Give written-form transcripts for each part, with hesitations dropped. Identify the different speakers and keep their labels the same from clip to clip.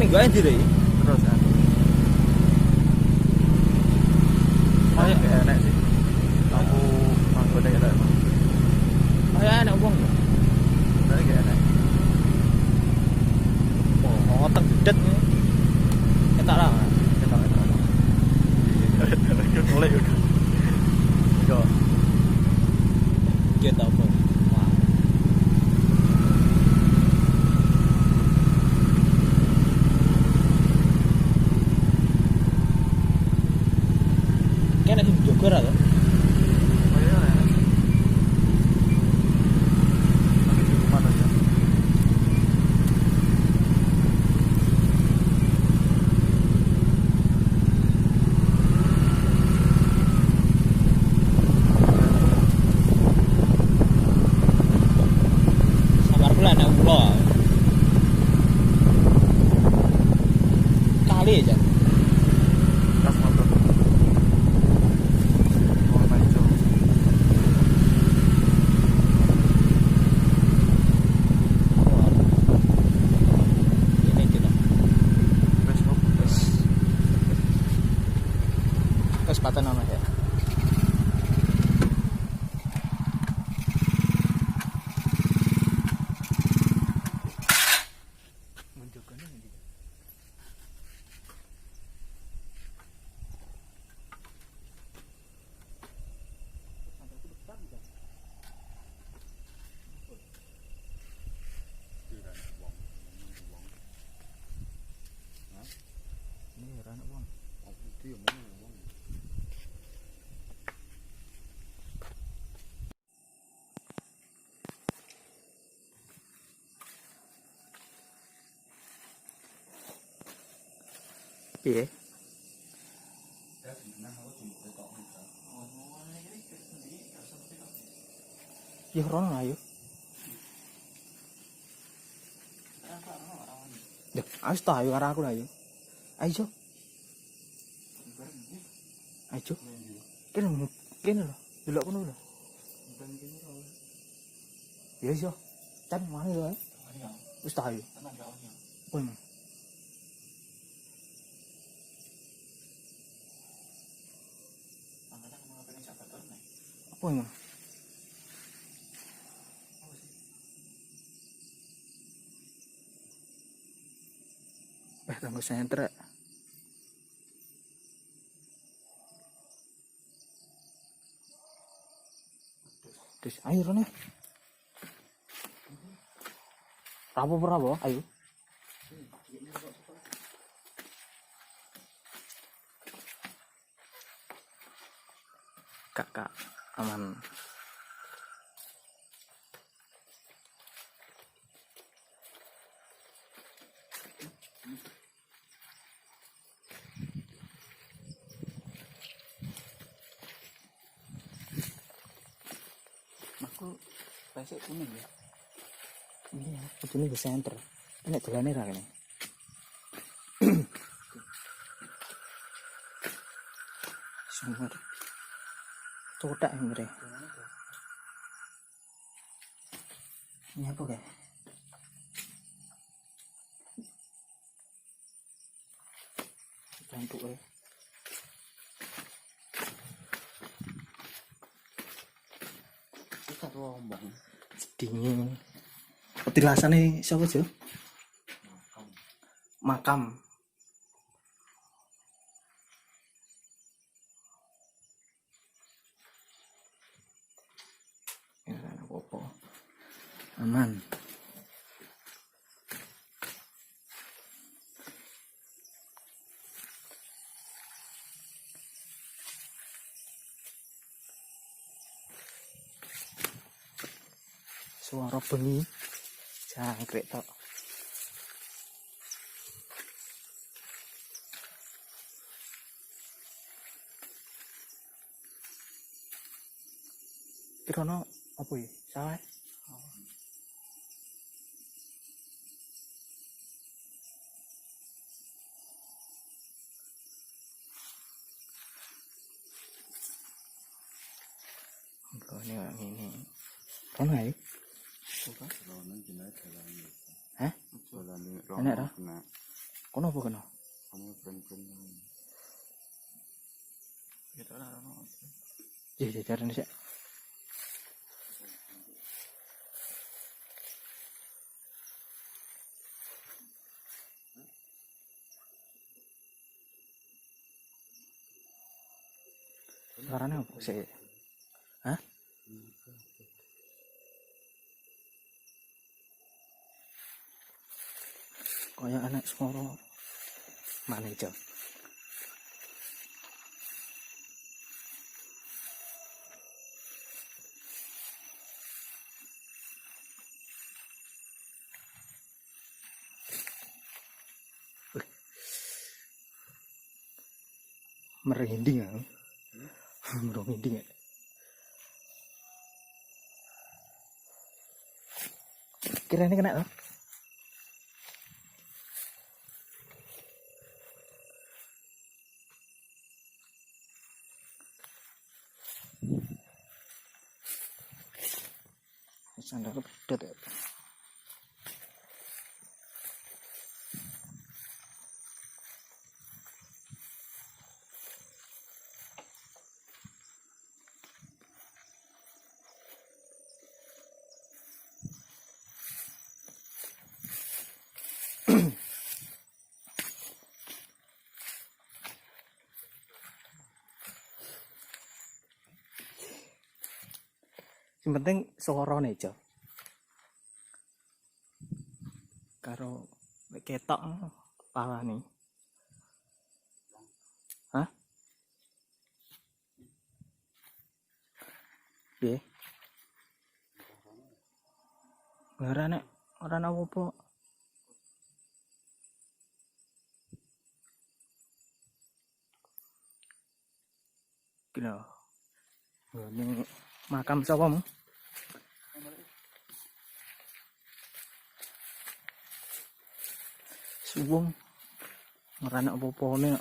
Speaker 1: minggu aja deh.
Speaker 2: Terus kan.
Speaker 1: Kayak
Speaker 2: Enak sih. Aku mangkode ya lah.
Speaker 1: kayak enak uang loh.
Speaker 2: Tapi kayak enak.
Speaker 1: Oh, otak gedet nih. Kita lah.
Speaker 2: Kita mulai udah. Yo.
Speaker 1: Kita apa? Wah. Kayaknya di Jogor atau?
Speaker 2: Oh iya. Tapi di rumah aja.
Speaker 1: Sabar pula anak ulo. Kali aja.
Speaker 2: Kas motor. Warna hijau.
Speaker 1: Ini kita.
Speaker 2: Facebook.
Speaker 1: Kesempatan nama ya.
Speaker 2: Menunjukkannya ini. Ini rana uang.
Speaker 1: Piye? Ya rono ayo. Ya, ayo ta ayo karo aku lah ayo. Ayo. Ayo. Kene lho, delok kono lho. Ya iso. Can mari lho. Wis ta ayo. Apa emang? Apa emang? Tanggo sentre. Terus ayo Rone. Rapo berapa? Ayo. Kak, aman. Aku pesek kuning ya. Iya, ini di center. Ini dolane ra kene. Sumber. Codak ngene. Ini apa kayak? Cantuk ya. Kita rombong. Dingin. Petilasane siapa Jo? Makam. Ya apa-apa. Aman. Suara bengi jangkrik tok. Kirono apa ya? Salah. Ini. Kono ae. Hah? Enak ora? Kono apa kono?
Speaker 2: Kamu friend-friend. Kita lah no.
Speaker 1: Jajaran sih. Suaranya apa sih? Hah? Kayak anak suara mana itu? Merinding ya? Merinding ya? Kira ini kena loh? Sandal kebedet ya? Yang penting suaranya aja. Karo ketok pala nih. Hah? Piye? Ora apa-apa. Gila. Ini makam sapa mu? Suwung. Ora ana apa-apane.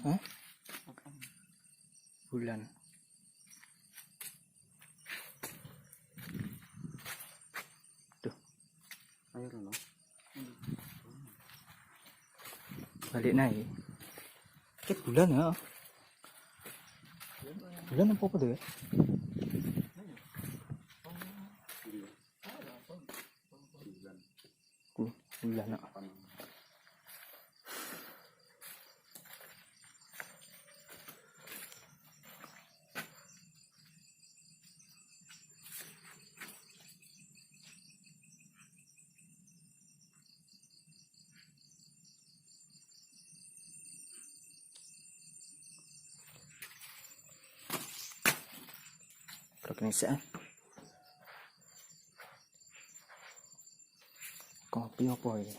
Speaker 1: Hah? Bulan. Tuh.
Speaker 2: Ayo no.
Speaker 1: Balik naik. Ket bulan ya. Bulan apa tuh ya? Bulan ya. Perkenalkan. Kopi apa ini?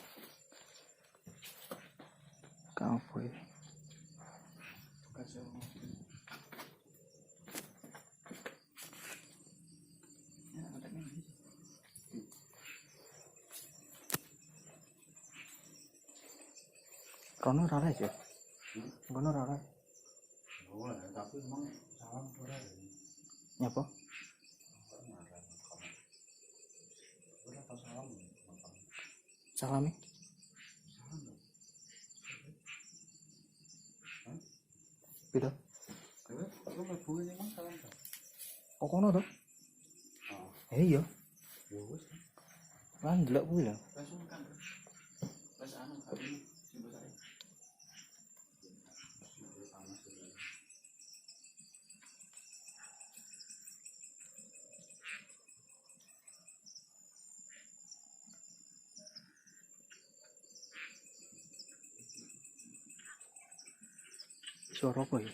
Speaker 1: Kopi. Kono rara aja. Kono rara.
Speaker 2: Oh, tapi emang salam ora.
Speaker 1: Nyapa? Salami. Piro? Oh kono to? Iya. Kan delok kuwi lho. suara apa ya?